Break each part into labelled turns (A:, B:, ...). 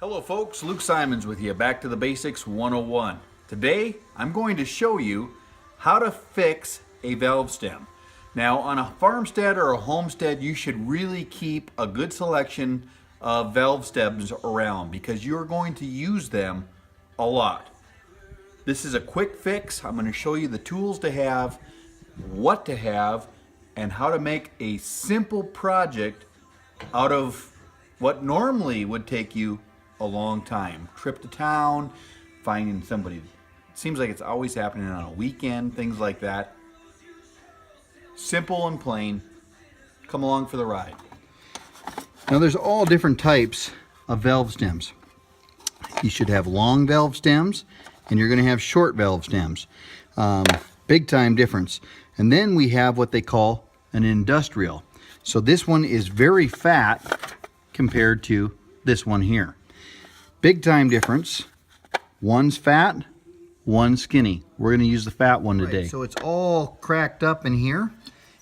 A: Hello folks, Luke Simons with you, Back to the Basics 101. Today I'm going to show you how to fix a valve stem. Now on a farmstead or a homestead you should really keep a good selection of valve stems around because you're going to use them a lot. This is a quick fix. I'm going to show you the tools to have, what to have, and how to make a simple project out of what normally would take you a long time. Trip to town, finding somebody. It seems like it's always happening on a weekend, things like that. Simple and plain. Come along for the ride.
B: Now there's all different types of valve stems. You should have long valve stems and you're going to have short valve stems. Big time difference. And then we have what they call an industrial. So this one is very fat compared to this one here. Big time difference. One's fat, one's skinny. We're going to use the fat one today.
A: Right, so it's all cracked up in here,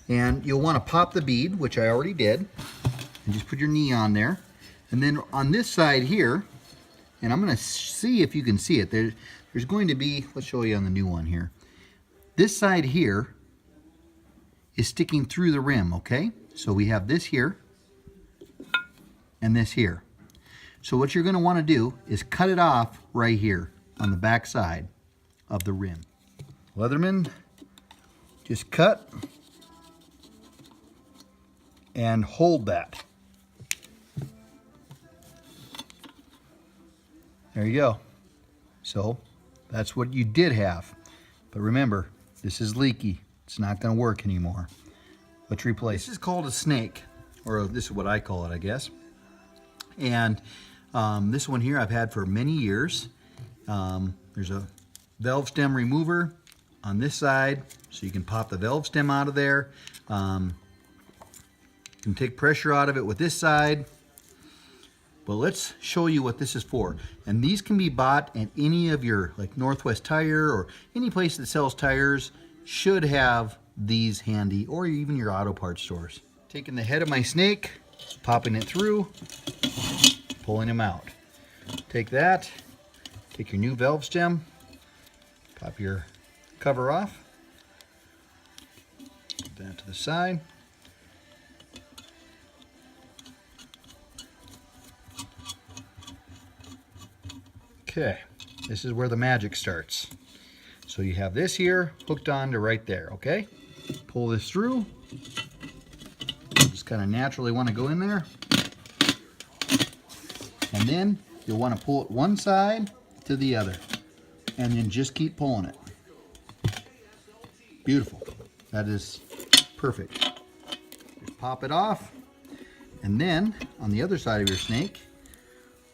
A: and you'll want to pop the bead, which I already did, and just put your knee on there. And then on this side here, and I'm going to see if you can see it. There's going to be, let's show you on the new one here. This side here is sticking through the rim, okay? So we have this here and this here. So what you're going to want to do is cut it off right here on the back side of the rim. Leatherman, just cut and hold that. There you go. So that's what you did have. But remember, this is leaky. It's not going to work anymore. Let's replace. This is called a snake, or this is what I call it, I guess. And this one here I've had for many years. There's a valve stem remover on this side, so you can pop the valve stem out of there. You can take pressure out of it with this side. But let's show you what this is for. And these can be bought at any of your, like Northwest Tire or any place that sells tires should have these handy, or even your auto parts stores. Taking the head of my snake, popping it through, pulling him out. Take that, take your new valve stem, pop your cover off, put that to the side. Okay, this is where the magic starts. So you have this here hooked on to right there, okay? Pull this through. Just kind of naturally want to go in there. And then you'll want to pull it one side to the other. And then just keep pulling it. Beautiful. That is perfect. Just pop it off. And then on the other side of your snake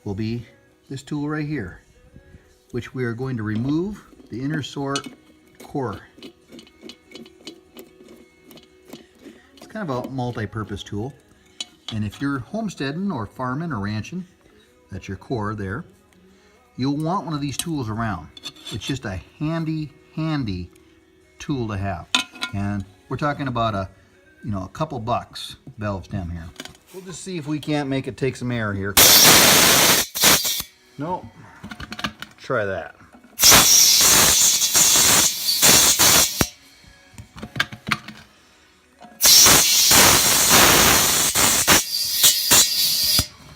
A: will be this tool right here, which we are going to remove the inner sort core. It's kind of a multi-purpose tool. And if you're homesteading or farming or ranching, that's your core there, you'll want one of these tools around. It's just a handy tool to have. And we're talking about a couple bucks valve stem here. We'll just see if we can't make it take some air here. Nope. Try that.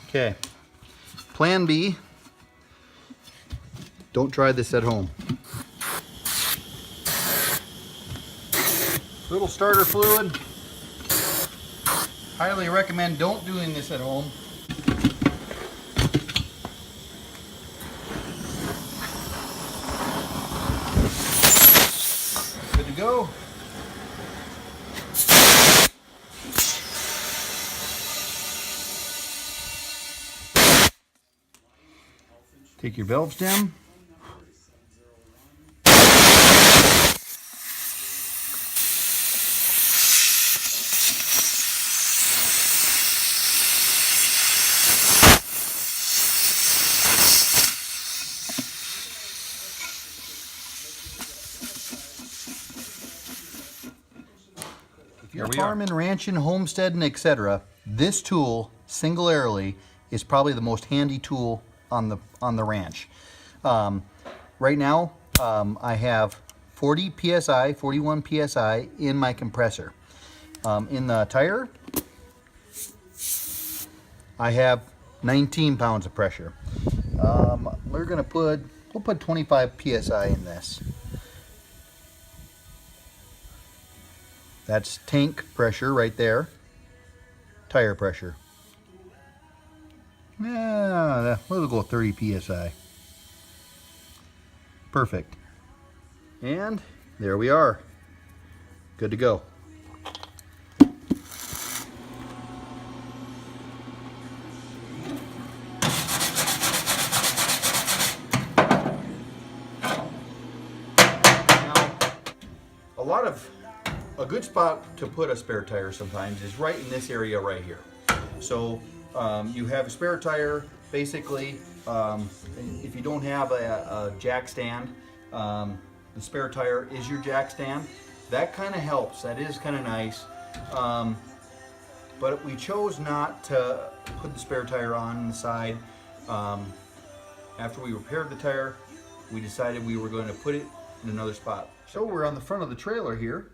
A: Okay. Plan B. Don't try this at home. Little starter fluid. Highly recommend don't doing this at home. Good to go. Take your valve stem. If you're farming, ranching, homesteading, etc., this tool singularly is probably the most handy tool on the ranch. Right now, I have 40 psi, 41 psi in my compressor. In the tire, I have 19 pounds of pressure. We'll put 25 psi in this. That's tank pressure right there. Tire pressure. Yeah, we'll go 30 psi. Perfect. And there we are. Good to go. Now, a good spot to put a spare tire sometimes is right in this area right here. So you have a spare tire, basically, if you don't have a jack stand, the spare tire is your jack stand. That kind of helps, that is kind of nice. But we chose not to put the spare tire on the side. After we repaired the tire, we decided we were going to put it in another spot. So we're on the front of the trailer here.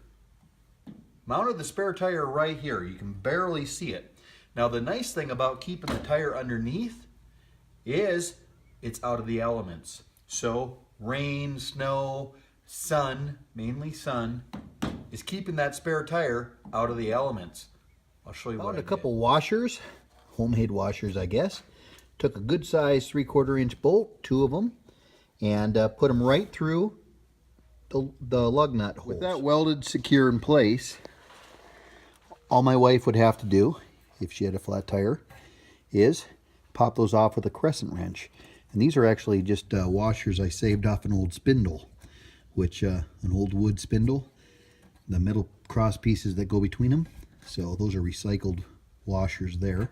A: Mounted the spare tire right here. You can barely see it. Now the nice thing about keeping the tire underneath is it's out of the elements. So rain, snow, sun, mainly sun, is keeping that spare tire out of the elements. I'll show you what I did. A couple washers, homemade washers I guess. Took a good size 3/4 inch bolt, 2 of them, and put them right through the lug nut holes. With that welded secure in place, all my wife would have to do, if she had a flat tire, is pop those off with a crescent wrench. And these are actually just washers I saved off an old spindle, which an old wood spindle, the metal cross pieces that go between them. So those are recycled washers there.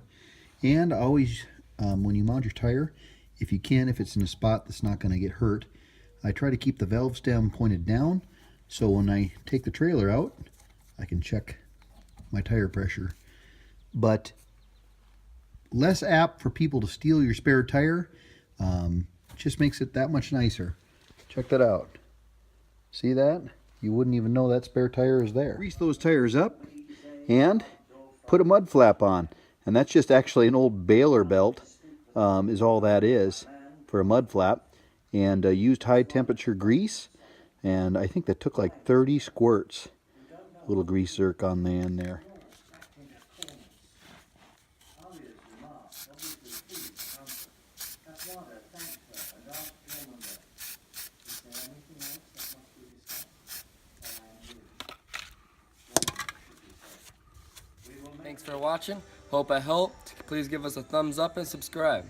A: And always, when you mount your tire, if you can, if it's in a spot that's not going to get hurt, I try to keep the valve stem pointed down, so when I take the trailer out, I can check my tire pressure. But less apt for people to steal your spare tire. Just makes it that much nicer. Check that out. See that? You wouldn't even know that spare tire is there. Grease those tires up and put a mud flap on. And that's just actually an old baler belt, is all that is for a mud flap. And used high temperature grease. And I think that took like 30 squirts. A little grease zerk on the end there.
C: Thanks for watching. Hope I helped. Please give us a thumbs up and subscribe.